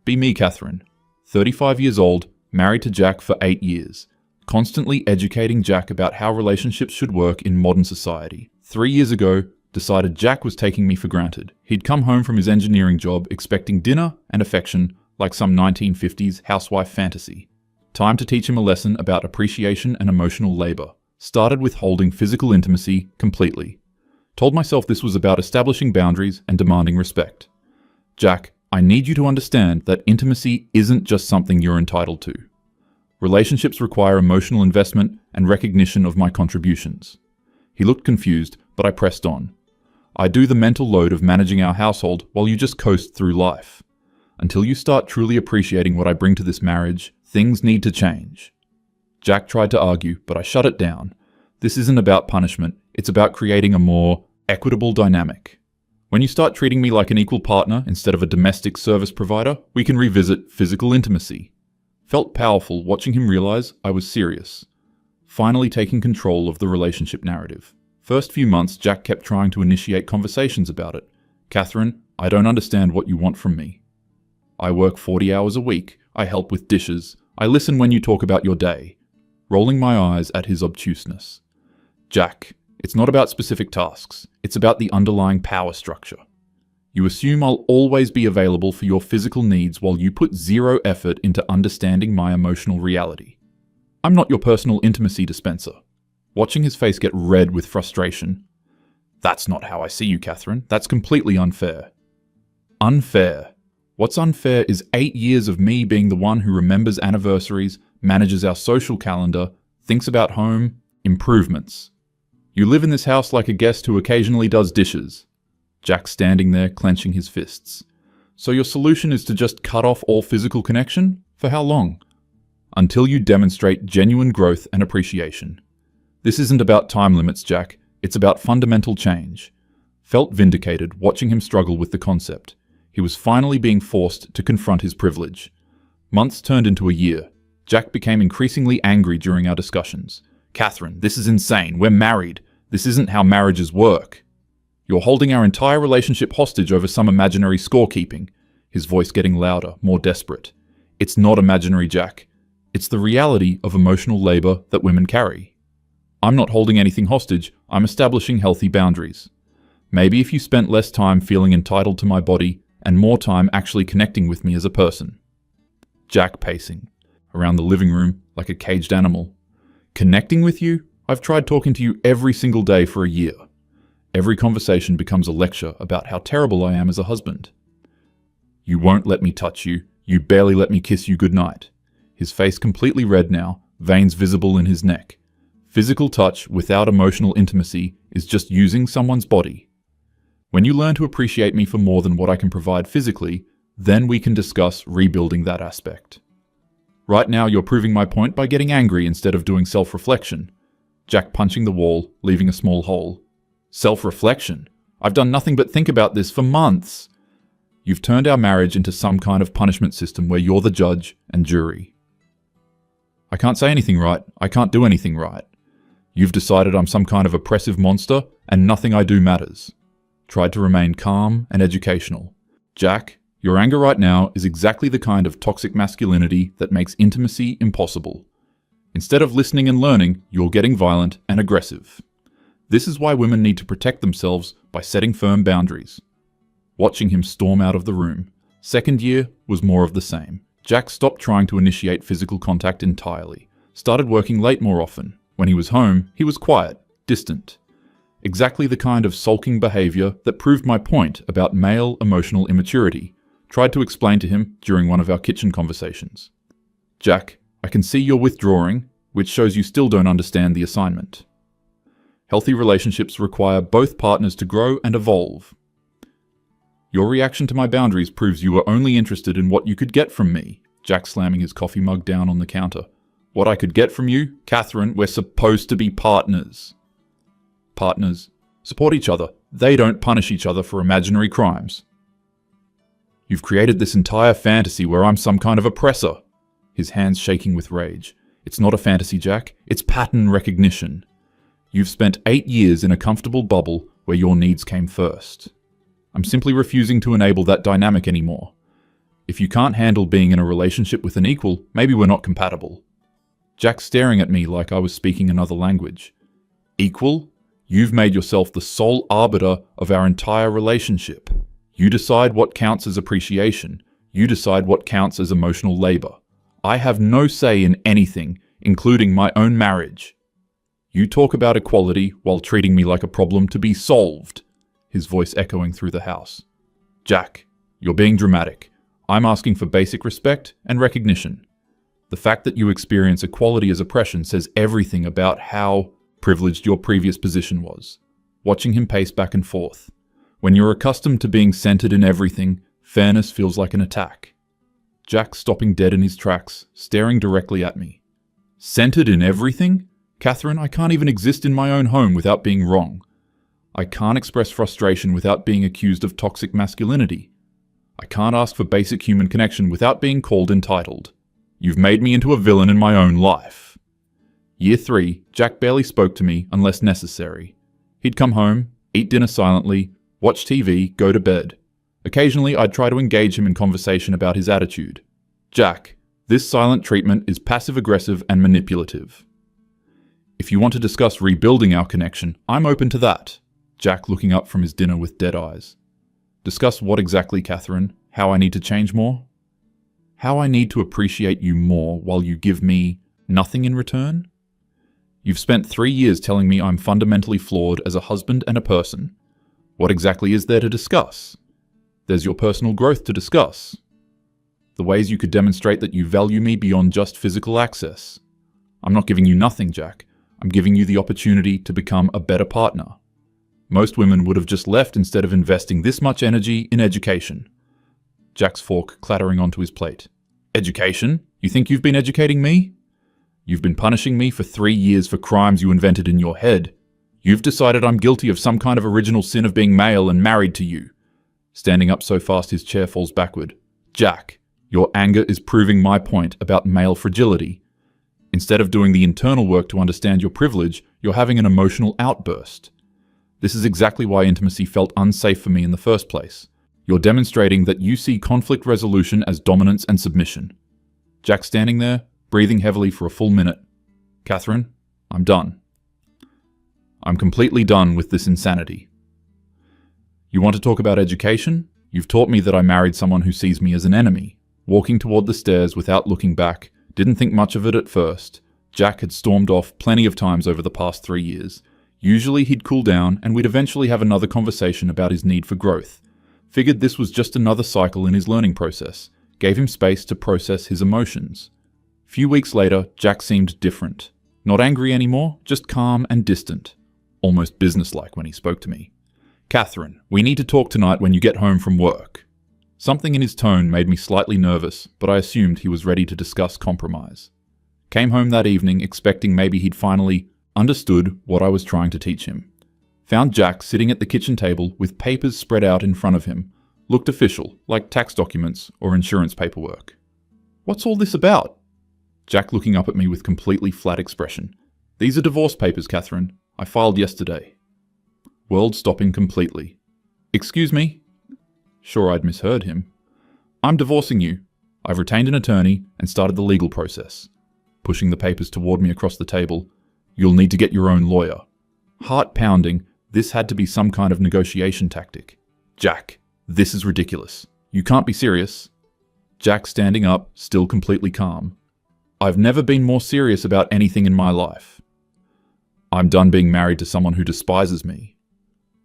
Be me, Catherine. 35 years old, married to Jack for 8 years. Constantly educating Jack about how relationships should work in modern society. 3 years ago, decided Jack was taking me for granted. He'd come home from his engineering job expecting dinner and affection like some 1950s housewife fantasy. Time to teach him a lesson about appreciation and emotional labor. Started with holding physical intimacy completely. Told myself this was about establishing boundaries and demanding respect. Jack, I need you to understand that intimacy isn't just something you're entitled to. Relationships require emotional investment and recognition of my contributions. He looked confused, but I pressed on. I do the mental load of managing our household while you just coast through life. Until you start truly appreciating what I bring to this marriage, things need to change. Jack tried to argue, but I shut it down. This isn't about punishment, it's about creating a more equitable dynamic. When you start treating me like an equal partner instead of a domestic service provider, we can revisit physical intimacy. Felt powerful watching him realize I was serious. Finally taking control of the relationship narrative. First few months, Jack kept trying to initiate conversations about it. Catherine, I don't understand what you want from me. I work 40 hours a week. I help with dishes. I listen when you talk about your day. Rolling my eyes at his obtuseness. Jack, it's not about specific tasks. It's about the underlying power structure. You assume I'll always be available for your physical needs while you put zero effort into understanding my emotional reality. I'm not your personal intimacy dispenser. Watching his face get red with frustration. That's not how I see you, Catherine. That's completely unfair. Unfair. What's unfair is 8 years of me being the one who remembers anniversaries, manages our social calendar, thinks about home, improvements. You live in this house like a guest who occasionally does dishes. Jack standing there, clenching his fists. So your solution is to just cut off all physical connection? For how long? Until you demonstrate genuine growth and appreciation. This isn't about time limits, Jack. It's about fundamental change. Felt vindicated watching him struggle with the concept. He was finally being forced to confront his privilege. Months turned into a year. Jack became increasingly angry during our discussions. Catherine, this is insane. We're married. This isn't how marriages work. You're holding our entire relationship hostage over some imaginary scorekeeping. His voice getting louder, more desperate. It's not imaginary, Jack. It's the reality of emotional labor that women carry. I'm not holding anything hostage. I'm establishing healthy boundaries. Maybe if you spent less time feeling entitled to my body and more time actually connecting with me as a person. Jack pacing around the living room like a caged animal. Connecting with you? I've tried talking to you every single day for a year. Every conversation becomes a lecture about how terrible I am as a husband. You won't let me touch you. You barely let me kiss you goodnight. His face completely red now, veins visible in his neck. Physical touch without emotional intimacy is just using someone's body. When you learn to appreciate me for more than what I can provide physically, then we can discuss rebuilding that aspect. Right now, you're proving my point by getting angry instead of doing self-reflection. Jack punching the wall, leaving a small hole. Self-reflection? I've done nothing but think about this for months. You've turned our marriage into some kind of punishment system where you're the judge and jury. I can't say anything right. I can't do anything right. You've decided I'm some kind of oppressive monster and nothing I do matters. Tried to remain calm and educational. Jack, your anger right now is exactly the kind of toxic masculinity that makes intimacy impossible. Instead of listening and learning, you're getting violent and aggressive. This is why women need to protect themselves by setting firm boundaries. Watching him storm out of the room. Second year was more of the same. Jack stopped trying to initiate physical contact entirely. Started working late more often. When he was home, he was quiet, distant. Exactly the kind of sulking behavior that proved my point about male emotional immaturity. Tried to explain to him during one of our kitchen conversations. Jack, I can see you're withdrawing, which shows you still don't understand the assignment. Healthy relationships require both partners to grow and evolve. Your reaction to my boundaries proves you were only interested in what you could get from me. Jack slamming his coffee mug down on the counter. What I could get from you? Catherine, we're supposed to be partners. Partners support each other. They don't punish each other for imaginary crimes. You've created this entire fantasy where I'm some kind of oppressor. His hands shaking with rage. It's not a fantasy, Jack. It's pattern recognition. You've spent 8 years in a comfortable bubble where your needs came first. I'm simply refusing to enable that dynamic anymore. If you can't handle being in a relationship with an equal, maybe we're not compatible. Jack's staring at me like I was speaking another language. Equal? You've made yourself the sole arbiter of our entire relationship. You decide what counts as appreciation. You decide what counts as emotional labor. I have no say in anything, including my own marriage. You talk about equality while treating me like a problem to be solved, his voice echoing through the house. Jack, you're being dramatic. I'm asking for basic respect and recognition. The fact that you experience equality as oppression says everything about how privileged your previous position was. Watching him pace back and forth. When you're accustomed to being centered in everything, fairness feels like an attack. Jack stopping dead in his tracks, staring directly at me. Centered in everything? Catherine, I can't even exist in my own home without being wrong. I can't express frustration without being accused of toxic masculinity. I can't ask for basic human connection without being called entitled. You've made me into a villain in my own life. Year 3, Jack barely spoke to me unless necessary. He'd come home, eat dinner silently, watch TV, go to bed. Occasionally, I'd try to engage him in conversation about his attitude. Jack, this silent treatment is passive-aggressive and manipulative. If you want to discuss rebuilding our connection, I'm open to that. Jack looking up from his dinner with dead eyes. Discuss what exactly, Catherine? How I need to change more? How I need to appreciate you more while you give me nothing in return? You've spent 3 years telling me I'm fundamentally flawed as a husband and a person. What exactly is there to discuss? There's your personal growth to discuss. The ways you could demonstrate that you value me beyond just physical access. I'm not giving you nothing, Jack. I'm giving you the opportunity to become a better partner. Most women would have just left instead of investing this much energy in education. Jack's fork clattering onto his plate. Education? You think you've been educating me? You've been punishing me for 3 years for crimes you invented in your head. You've decided I'm guilty of some kind of original sin of being male and married to you. Standing up so fast his chair falls backward. Jack, your anger is proving my point about male fragility. Instead of doing the internal work to understand your privilege, you're having an emotional outburst. This is exactly why intimacy felt unsafe for me in the first place. You're demonstrating that you see conflict resolution as dominance and submission. Jack standing there, breathing heavily for a full minute. Catherine, I'm done. I'm completely done with this insanity. You want to talk about education? You've taught me that I married someone who sees me as an enemy. Walking toward the stairs without looking back, didn't think much of it at first. Jack had stormed off plenty of times over the past 3 years. Usually he'd cool down and we'd eventually have another conversation about his need for growth. Figured this was just another cycle in his learning process. Gave him space to process his emotions. Few weeks later, Jack seemed different. Not angry anymore, just calm and distant. Almost businesslike when he spoke to me. Catherine, we need to talk tonight when you get home from work. Something in his tone made me slightly nervous, but I assumed he was ready to discuss compromise. Came home that evening expecting maybe he'd finally understood what I was trying to teach him. Found Jack sitting at the kitchen table with papers spread out in front of him. Looked official, like tax documents or insurance paperwork. What's all this about? Jack looking up at me with completely flat expression. These are divorce papers, Catherine. I filed yesterday. World stopping completely. Excuse me? Sure, I'd misheard him. I'm divorcing you. I've retained an attorney and started the legal process. Pushing the papers toward me across the table. You'll need to get your own lawyer. Heart pounding, this had to be some kind of negotiation tactic. Jack, this is ridiculous. You can't be serious. Jack standing up, still completely calm. I've never been more serious about anything in my life. I'm done being married to someone who despises me.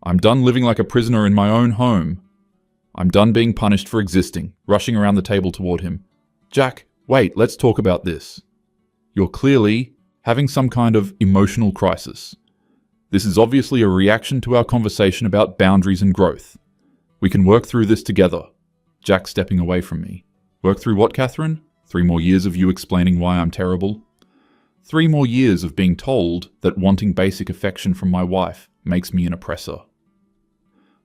I'm done living like a prisoner in my own home. I'm done being punished for existing, rushing around the table toward him. Jack, wait, let's talk about this. You're clearly having some kind of emotional crisis. This is obviously a reaction to our conversation about boundaries and growth. We can work through this together. Jack stepping away from me. Work through what, Catherine? 3 more years of you explaining why I'm terrible? 3 more years of being told that wanting basic affection from my wife makes me an oppressor.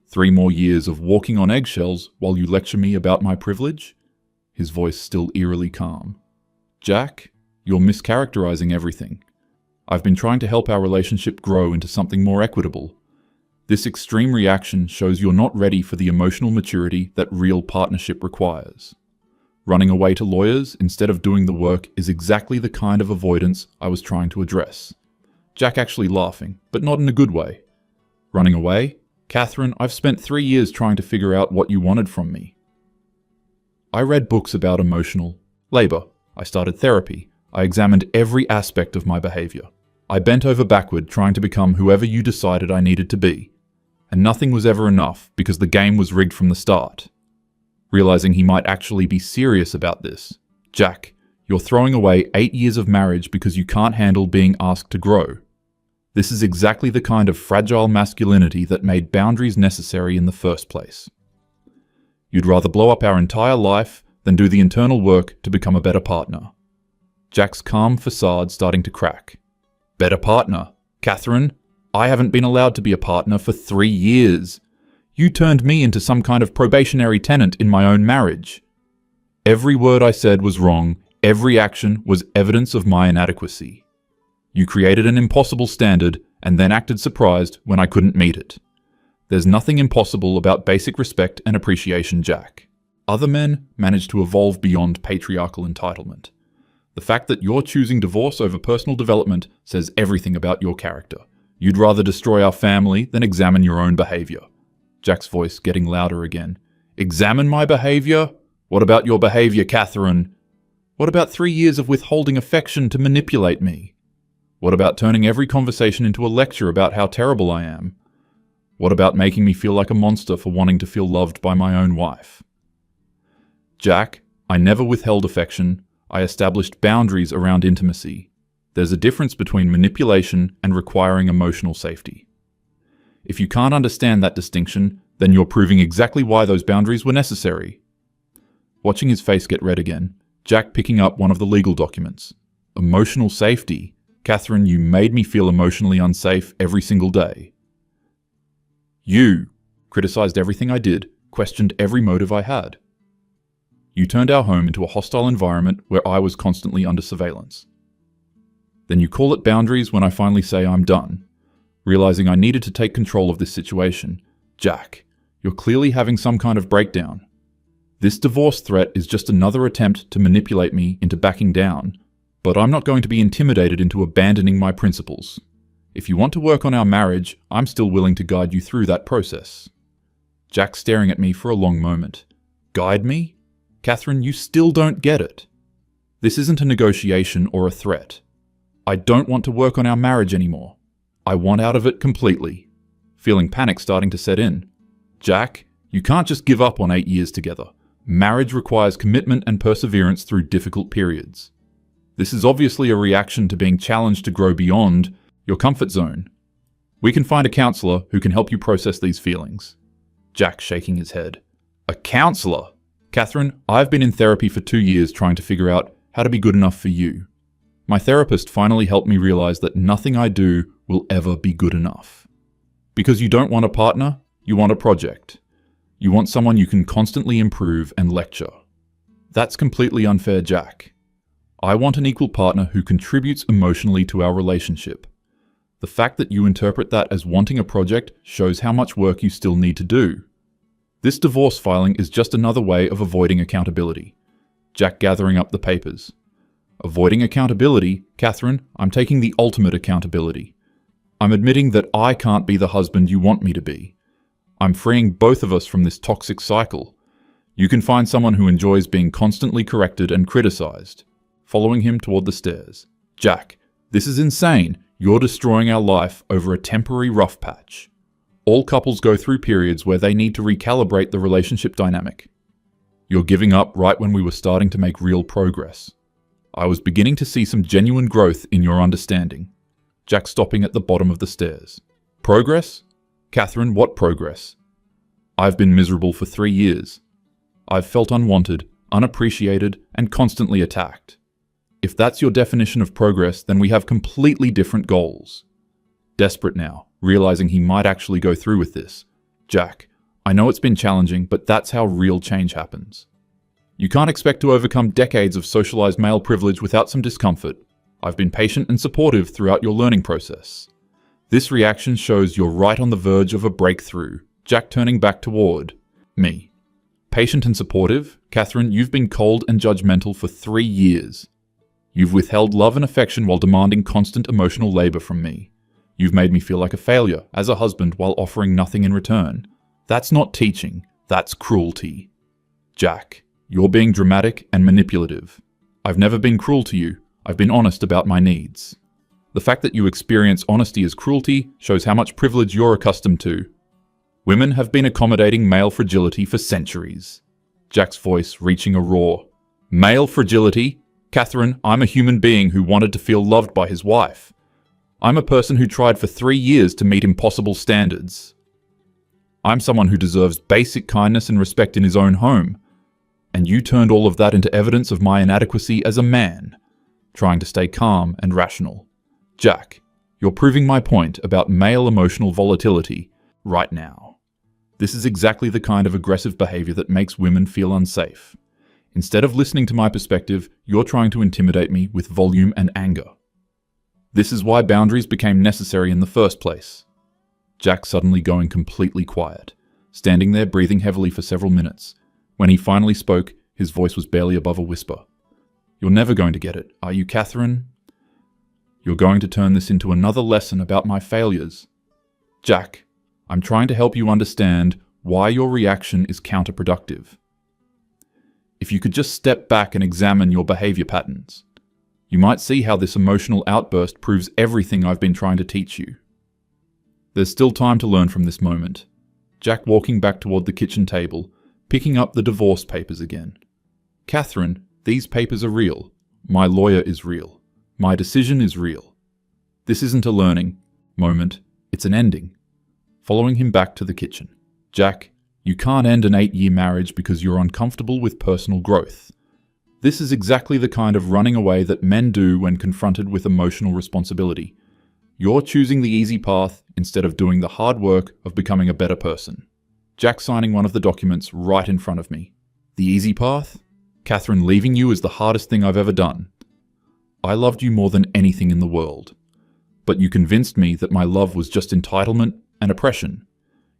3 more years of walking on eggshells while you lecture me about my privilege? His voice still eerily calm. Jack, you're mischaracterizing everything. I've been trying to help our relationship grow into something more equitable. This extreme reaction shows you're not ready for the emotional maturity that real partnership requires. Running away to lawyers instead of doing the work is exactly the kind of avoidance I was trying to address. Jack actually laughing, but not in a good way. Running away? Catherine, I've spent 3 years trying to figure out what you wanted from me. I read books about emotional labor. I started therapy. I examined every aspect of my behavior. I bent over backward trying to become whoever you decided I needed to be. And nothing was ever enough because the game was rigged from the start. Realizing he might actually be serious about this. Jack, you're throwing away 8 years of marriage because you can't handle being asked to grow. This is exactly the kind of fragile masculinity that made boundaries necessary in the first place. You'd rather blow up our entire life than do the internal work to become a better partner. Jack's calm facade starting to crack. Better partner? Catherine, I haven't been allowed to be a partner for 3 years. You turned me into some kind of probationary tenant in my own marriage. Every word I said was wrong. Every action was evidence of my inadequacy. You created an impossible standard and then acted surprised when I couldn't meet it. There's nothing impossible about basic respect and appreciation, Jack. Other men manage to evolve beyond patriarchal entitlement. The fact that you're choosing divorce over personal development says everything about your character. You'd rather destroy our family than examine your own behavior. Jack's voice getting louder again. Examine my behavior? What about your behavior, Catherine? What about 3 years of withholding affection to manipulate me? What about turning every conversation into a lecture about how terrible I am? What about making me feel like a monster for wanting to feel loved by my own wife? Jack, I never withheld affection. I established boundaries around intimacy. There's a difference between manipulation and requiring emotional safety. If you can't understand that distinction, then you're proving exactly why those boundaries were necessary. Watching his face get red again, Jack picking up one of the legal documents. Emotional safety? Catherine, you made me feel emotionally unsafe every single day. You criticized everything I did, questioned every motive I had. You turned our home into a hostile environment where I was constantly under surveillance. Then you call it boundaries when I finally say I'm done. Realizing I needed to take control of this situation. Jack, you're clearly having some kind of breakdown. This divorce threat is just another attempt to manipulate me into backing down, but I'm not going to be intimidated into abandoning my principles. If you want to work on our marriage, I'm still willing to guide you through that process. Jack staring at me for a long moment. Guide me? Catherine, you still don't get it. This isn't a negotiation or a threat. I don't want to work on our marriage anymore. I want out of it completely. Feeling panic starting to set in. Jack, you can't just give up on 8 years together. Marriage requires commitment and perseverance through difficult periods. This is obviously a reaction to being challenged to grow beyond your comfort zone. We can find a counselor who can help you process these feelings. Jack shaking his head. A counselor? Catherine, I've been in therapy for 2 years trying to figure out how to be good enough for you. My therapist finally helped me realize that nothing I do will ever be good enough. Because you don't want a partner, you want a project. You want someone you can constantly improve and lecture. That's completely unfair, Jack. I want an equal partner who contributes emotionally to our relationship. The fact that you interpret that as wanting a project shows how much work you still need to do. This divorce filing is just another way of avoiding accountability. Jack gathering up the papers. Avoiding accountability? Catherine, I'm taking the ultimate accountability. I'm admitting that I can't be the husband you want me to be. I'm freeing both of us from this toxic cycle. You can find someone who enjoys being constantly corrected and criticized. Following him toward the stairs. Jack, this is insane. You're destroying our life over a temporary rough patch. All couples go through periods where they need to recalibrate the relationship dynamic. You're giving up right when we were starting to make real progress. I was beginning to see some genuine growth in your understanding. Jack stopping at the bottom of the stairs. Progress? Catherine, what progress? I've been miserable for 3 years. I've felt unwanted, unappreciated, and constantly attacked. If that's your definition of progress, then we have completely different goals. Desperate now, realizing he might actually go through with this. Jack, I know it's been challenging, but that's how real change happens. You can't expect to overcome decades of socialized male privilege without some discomfort. I've been patient and supportive throughout your learning process. This reaction shows you're right on the verge of a breakthrough. Jack turning back toward me. patient and supportive, Catherine, you've been cold and judgmental for 3 years. You've withheld love and affection while demanding constant emotional labor from me. You've made me feel like a failure as a husband while offering nothing in return. That's not teaching, that's cruelty. Jack, you're being dramatic and manipulative. I've never been cruel to you. I've been honest about my needs. The fact that you experience honesty as cruelty shows how much privilege you're accustomed to. Women have been accommodating male fragility for centuries. Jack's voice reaching a roar. Male fragility? Catherine, I'm a human being who wanted to feel loved by his wife. I'm a person who tried for 3 years to meet impossible standards. I'm someone who deserves basic kindness and respect in his own home. And you turned all of that into evidence of my inadequacy as a man, trying to stay calm and rational. Jack, you're proving my point about male emotional volatility right now. This is exactly the kind of aggressive behavior that makes women feel unsafe. Instead of listening to my perspective, you're trying to intimidate me with volume and anger. This is why boundaries became necessary in the first place. Jack suddenly going completely quiet, standing there breathing heavily for several minutes. When he finally spoke, his voice was barely above a whisper. You're never going to get it, are you, Catherine? You're going to turn this into another lesson about my failures. Jack, I'm trying to help you understand why your reaction is counterproductive. If you could just step back and examine your behavior patterns, you might see how this emotional outburst proves everything I've been trying to teach you. There's still time to learn from this moment. Jack walking back toward the kitchen table, picking up the divorce papers again. Catherine, these papers are real. My lawyer is real. My decision is real. This isn't a learning moment, it's an ending. Following him back to the kitchen. Jack, you can't end an 8-year marriage because you're uncomfortable with personal growth. This is exactly the kind of running away that men do when confronted with emotional responsibility. You're choosing the easy path instead of doing the hard work of becoming a better person. Jack signing one of the documents right in front of me. The easy path? Catherine, leaving you is the hardest thing I've ever done. I loved you more than anything in the world. But you convinced me that my love was just entitlement and oppression.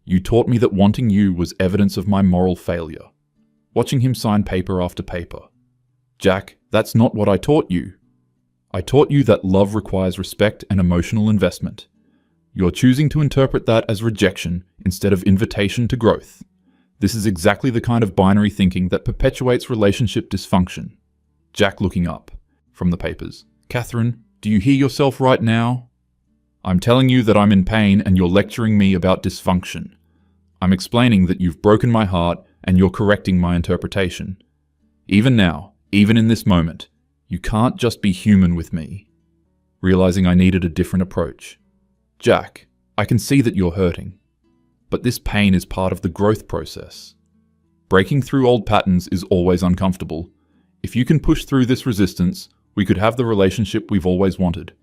You taught me that wanting you was evidence of my moral failure. Watching him sign paper after paper. Jack, that's not what I taught you. I taught you that love requires respect and emotional investment. You're choosing to interpret that as rejection instead of invitation to growth. This is exactly the kind of binary thinking that perpetuates relationship dysfunction. Jack looking up from the papers. Catherine, do you hear yourself right now? I'm telling you that I'm in pain and you're lecturing me about dysfunction. I'm explaining that you've broken my heart and you're correcting my interpretation. Even now, even in this moment, you can't just be human with me. Realizing I needed a different approach. Jack, I can see that you're hurting. But this pain is part of the growth process. Breaking through old patterns is always uncomfortable. If you can push through this resistance, we could have the relationship we've always wanted.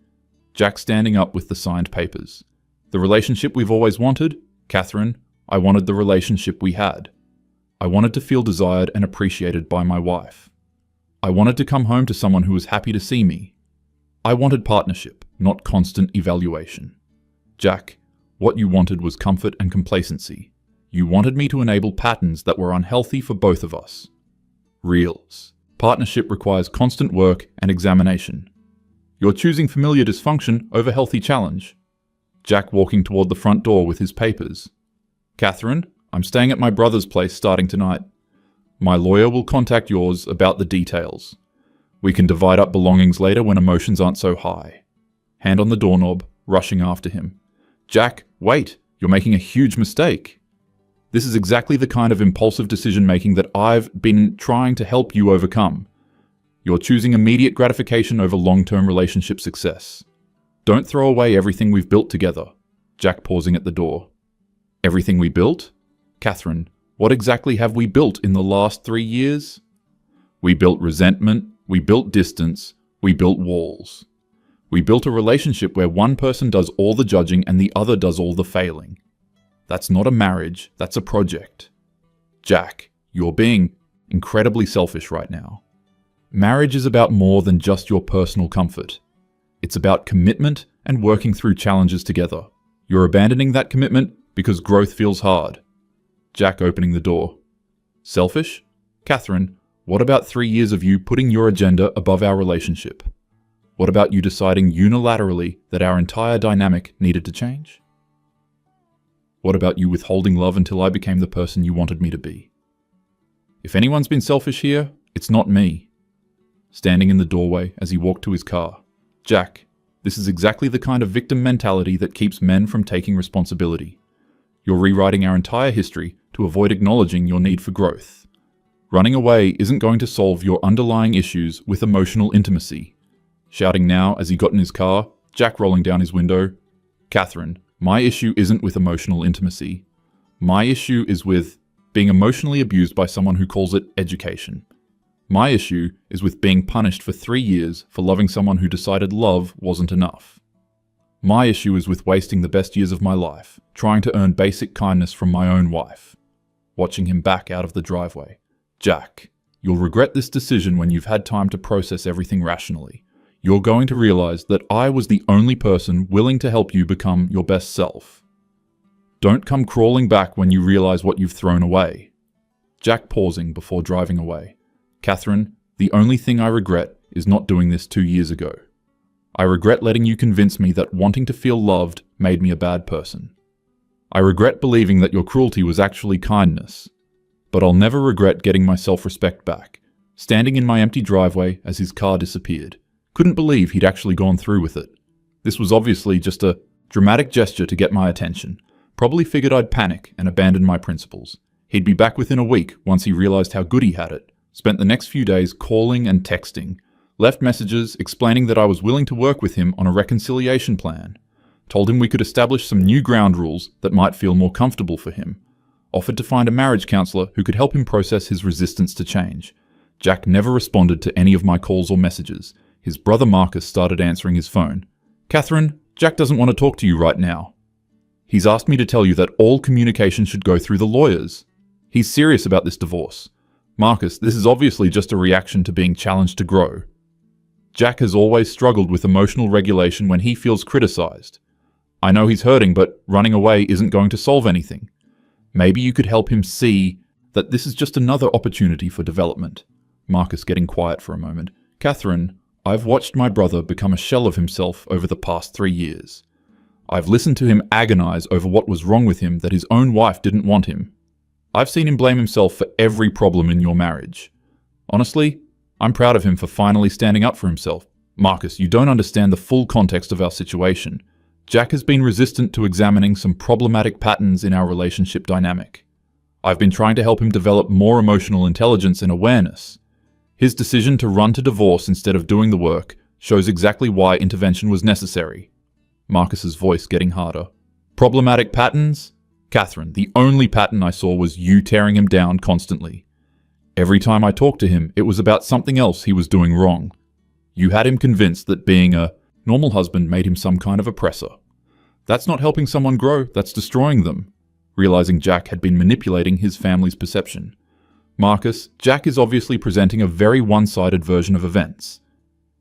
Jack standing up with the signed papers. The relationship we've always wanted? Catherine, I wanted the relationship we had. I wanted to feel desired and appreciated by my wife. I wanted to come home to someone who was happy to see me. I wanted partnership, not constant evaluation. Jack, what you wanted was comfort and complacency. You wanted me to enable patterns that were unhealthy for both of us. Reals. Partnership requires constant work and examination. You're choosing familiar dysfunction over healthy challenge. Jack walking toward the front door with his papers. Catherine, I'm staying at my brother's place starting tonight. My lawyer will contact yours about the details. We can divide up belongings later when emotions aren't so high. Hand on the doorknob, rushing after him. Jack, wait, you're making a huge mistake. This is exactly the kind of impulsive decision-making that I've been trying to help you overcome. You're choosing immediate gratification over long-term relationship success. Don't throw away everything we've built together. Jack pausing at the door. Everything we built? Catherine, what exactly have we built in the last 3 years? We built resentment, we built distance, we built walls. We built a relationship where one person does all the judging and the other does all the failing. That's not a marriage, that's a project. Jack, you're being incredibly selfish right now. Marriage is about more than just your personal comfort. It's about commitment and working through challenges together. You're abandoning that commitment because growth feels hard. Jack opening the door. Selfish? Catherine, what about 3 years of you putting your agenda above our relationship? What about you deciding unilaterally that our entire dynamic needed to change? What about you withholding love until I became the person you wanted me to be? If anyone's been selfish here, it's not me. Standing in the doorway as he walked to his car. Jack, this is exactly the kind of victim mentality that keeps men from taking responsibility. You're rewriting our entire history to avoid acknowledging your need for growth. Running away isn't going to solve your underlying issues with emotional intimacy. Shouting now as he got in his car, Jack rolling down his window. Catherine, my issue isn't with emotional intimacy. My issue is with being emotionally abused by someone who calls it education. My issue is with being punished for 3 years for loving someone who decided love wasn't enough. My issue is with wasting the best years of my life, trying to earn basic kindness from my own wife. Watching him back out of the driveway. Jack, you'll regret this decision when you've had time to process everything rationally. You're going to realize that I was the only person willing to help you become your best self. Don't come crawling back when you realize what you've thrown away. Jack pausing before driving away. Catherine, the only thing I regret is not doing this 2 years ago. I regret letting you convince me that wanting to feel loved made me a bad person. I regret believing that your cruelty was actually kindness. But I'll never regret getting my self-respect back. Standing in my empty driveway as his car disappeared. Couldn't believe he'd actually gone through with it. This was obviously just a dramatic gesture to get my attention. Probably figured I'd panic and abandon my principles. He'd be back within a week once he realized how good he had it. Spent the next few days calling and texting. Left messages explaining that I was willing to work with him on a reconciliation plan. Told him we could establish some new ground rules that might feel more comfortable for him. Offered to find a marriage counselor who could help him process his resistance to change. Jack never responded to any of my calls or messages. His brother Marcus started answering his phone. Catherine, Jack doesn't want to talk to you right now. He's asked me to tell you that all communication should go through the lawyers. He's serious about this divorce. Marcus, this is obviously just a reaction to being challenged to grow. Jack has always struggled with emotional regulation when he feels criticized. I know he's hurting, but running away isn't going to solve anything. Maybe you could help him see that this is just another opportunity for development. Marcus getting quiet for a moment. Catherine, I've watched my brother become a shell of himself over the past 3 years. I've listened to him agonize over what was wrong with him that his own wife didn't want him. I've seen him blame himself for every problem in your marriage. Honestly, I'm proud of him for finally standing up for himself. Marcus, you don't understand the full context of our situation. Jack has been resistant to examining some problematic patterns in our relationship dynamic. I've been trying to help him develop more emotional intelligence and awareness. His decision to run to divorce instead of doing the work shows exactly why intervention was necessary. Marcus's voice getting harder. Problematic patterns? Catherine, the only pattern I saw was you tearing him down constantly. Every time I talked to him, it was about something else he was doing wrong. You had him convinced that being a normal husband made him some kind of oppressor. That's not helping someone grow, that's destroying them. Realizing Jack had been manipulating his family's perception. Marcus, Jack is obviously presenting a very one-sided version of events.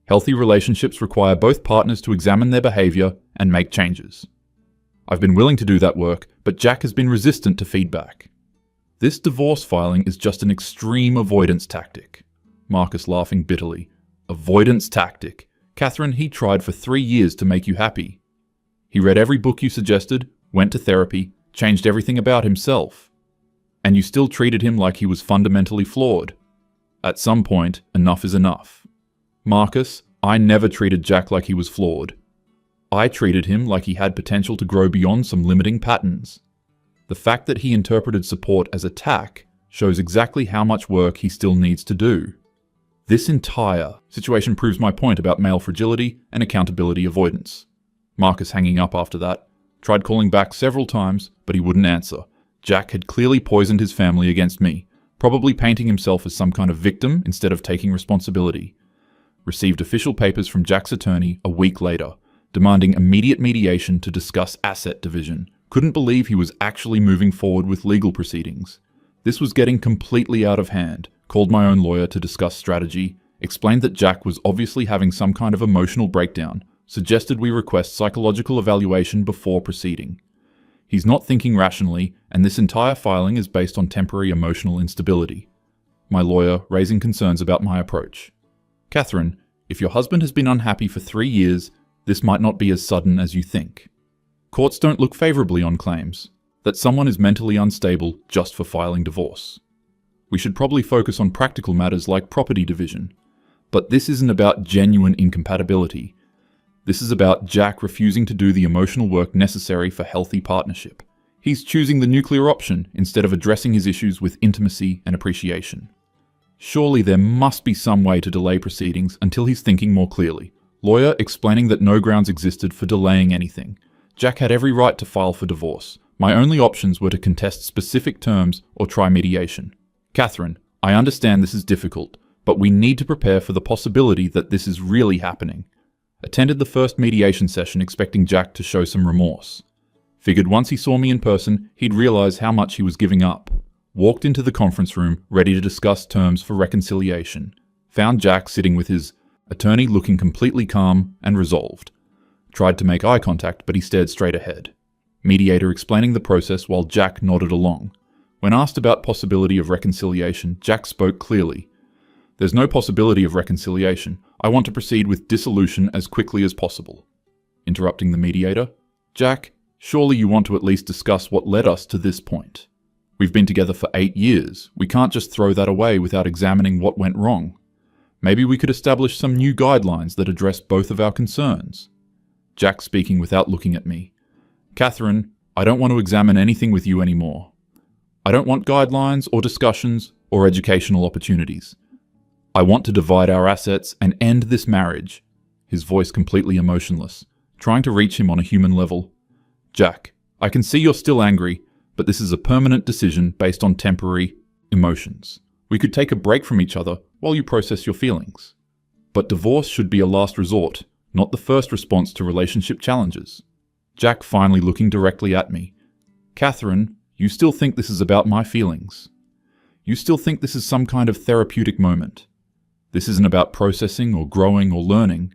Healthy relationships require both partners to examine their behavior and make changes. I've been willing to do that work, but Jack has been resistant to feedback. This divorce filing is just an extreme avoidance tactic. Marcus laughing bitterly. Avoidance tactic. Catherine, he tried for 3 years to make you happy. He read every book you suggested, went to therapy, changed everything about himself. And you still treated him like he was fundamentally flawed. At some point, enough is enough. Marcus, I never treated Jack like he was flawed. I treated him like he had potential to grow beyond some limiting patterns. The fact that he interpreted support as attack shows exactly how much work he still needs to do. This entire situation proves my point about male fragility and accountability avoidance. Marcus hanging up after that. Tried calling back several times, but he wouldn't answer. Jack had clearly poisoned his family against me, probably painting himself as some kind of victim instead of taking responsibility. Received official papers from Jack's attorney a week later, demanding immediate mediation to discuss asset division. Couldn't believe he was actually moving forward with legal proceedings. This was getting completely out of hand. Called my own lawyer to discuss strategy, explained that Jack was obviously having some kind of emotional breakdown, suggested we request psychological evaluation before proceeding. He's not thinking rationally, and this entire filing is based on temporary emotional instability. My lawyer, raising concerns about my approach. Catherine, if your husband has been unhappy for 3 years, this might not be as sudden as you think. Courts don't look favorably on claims that someone is mentally unstable just for filing divorce. We should probably focus on practical matters like property division. But this isn't about genuine incompatibility. This is about Jack refusing to do the emotional work necessary for healthy partnership. He's choosing the nuclear option instead of addressing his issues with intimacy and appreciation. Surely there must be some way to delay proceedings until he's thinking more clearly. Lawyer explaining that no grounds existed for delaying anything. Jack had every right to file for divorce. My only options were to contest specific terms or try mediation. Catherine, I understand this is difficult, but we need to prepare for the possibility that this is really happening. Attended the first mediation session expecting Jack to show some remorse. Figured once he saw me in person, he'd realize how much he was giving up. Walked into the conference room, ready to discuss terms for reconciliation. Found Jack sitting with his attorney looking completely calm and resolved. Tried to make eye contact, but he stared straight ahead. Mediator explaining the process while Jack nodded along. When asked about possibility of reconciliation, Jack spoke clearly. There's no possibility of reconciliation. I want to proceed with dissolution as quickly as possible. Interrupting the mediator. Jack, surely you want to at least discuss what led us to this point. We've been together for 8 years. We can't just throw that away without examining what went wrong. Maybe we could establish some new guidelines that address both of our concerns. Jack speaking without looking at me. Catherine, I don't want to examine anything with you anymore. I don't want guidelines or discussions or educational opportunities. I want to divide our assets and end this marriage. His voice completely emotionless, trying to reach him on a human level. Jack, I can see you're still angry, but this is a permanent decision based on temporary emotions. We could take a break from each other while you process your feelings. But divorce should be a last resort, not the first response to relationship challenges. Jack finally looking directly at me. Catherine, you still think this is about my feelings. You still think this is some kind of therapeutic moment. This isn't about processing or growing or learning.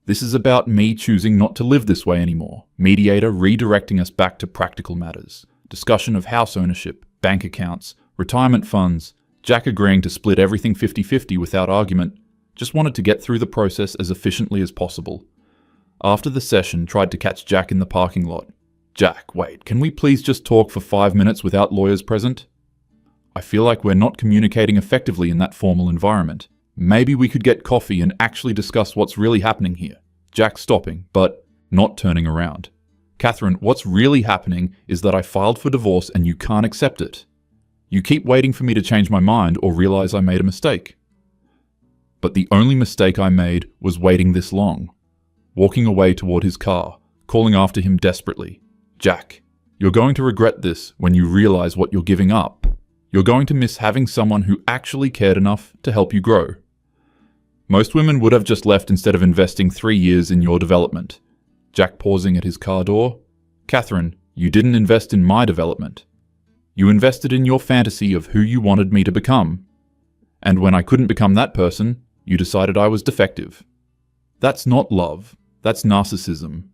This is about me choosing not to live this way anymore. Mediator redirecting us back to practical matters. Discussion of house ownership, bank accounts, retirement funds, Jack agreeing to split everything 50-50 without argument, just wanted to get through the process as efficiently as possible. After the session, tried to catch Jack in the parking lot. Jack, wait, can we please just talk for 5 minutes without lawyers present? I feel like we're not communicating effectively in that formal environment. Maybe we could get coffee and actually discuss what's really happening here. Jack stopping, but not turning around. Catherine, what's really happening is that I filed for divorce and you can't accept it. You keep waiting for me to change my mind or realize I made a mistake. But the only mistake I made was waiting this long. Walking away toward his car, calling after him desperately. Jack, you're going to regret this when you realize what you're giving up. You're going to miss having someone who actually cared enough to help you grow. Most women would have just left instead of investing 3 years in your development. Jack pausing at his car door. Catherine, you didn't invest in my development. You invested in your fantasy of who you wanted me to become. And when I couldn't become that person, you decided I was defective. That's not love. That's narcissism.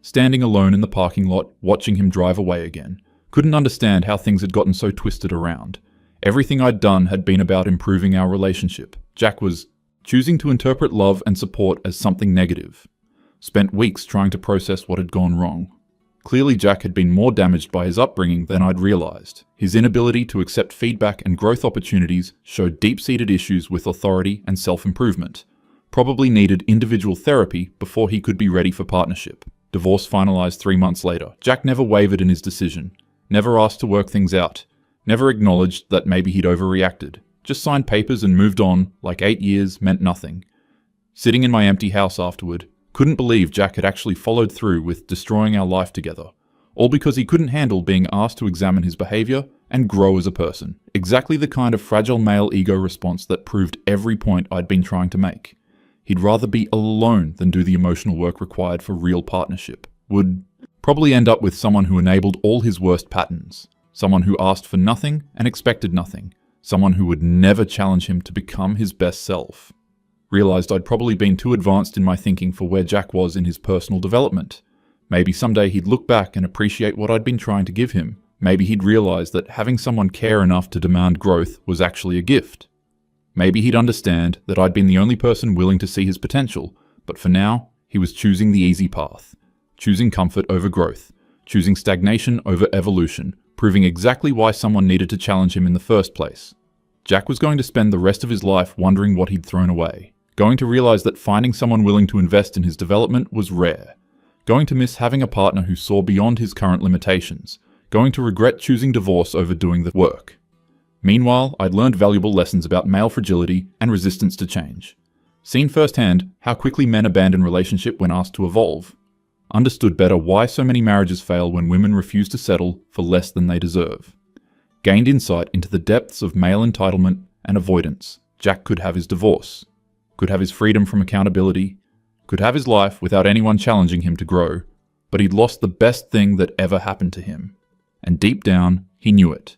Standing alone in the parking lot, watching him drive away again. Couldn't understand how things had gotten so twisted around. Everything I'd done had been about improving our relationship. Jack was choosing to interpret love and support as something negative. Spent weeks trying to process what had gone wrong. Clearly Jack had been more damaged by his upbringing than I'd realized. His inability to accept feedback and growth opportunities showed deep-seated issues with authority and self-improvement. Probably needed individual therapy before he could be ready for partnership. Divorce finalized 3 months later. Jack never wavered in his decision. Never asked to work things out. Never acknowledged that maybe he'd overreacted. Just signed papers and moved on like 8 years meant nothing. Sitting in my empty house afterward, couldn't believe Jack had actually followed through with destroying our life together. All because he couldn't handle being asked to examine his behavior and grow as a person. Exactly the kind of fragile male ego response that proved every point I'd been trying to make. He'd rather be alone than do the emotional work required for real partnership. Would probably end up with someone who enabled all his worst patterns. Someone who asked for nothing and expected nothing. Someone who would never challenge him to become his best self. Realized I'd probably been too advanced in my thinking for where Jack was in his personal development. Maybe someday he'd look back and appreciate what I'd been trying to give him. Maybe he'd realize that having someone care enough to demand growth was actually a gift. Maybe he'd understand that I'd been the only person willing to see his potential, but for now, he was choosing the easy path. Choosing comfort over growth. Choosing stagnation over evolution, proving exactly why someone needed to challenge him in the first place. Jack was going to spend the rest of his life wondering what he'd thrown away. Going to realize that finding someone willing to invest in his development was rare. Going to miss having a partner who saw beyond his current limitations. Going to regret choosing divorce over doing the work. Meanwhile, I'd learned valuable lessons about male fragility and resistance to change. Seen firsthand how quickly men abandon relationship when asked to evolve. Understood better why so many marriages fail when women refuse to settle for less than they deserve. Gained insight into the depths of male entitlement and avoidance. Jack could have his divorce. Could have his freedom from accountability. Could have his life without anyone challenging him to grow. But he'd lost the best thing that ever happened to him. And deep down, he knew it.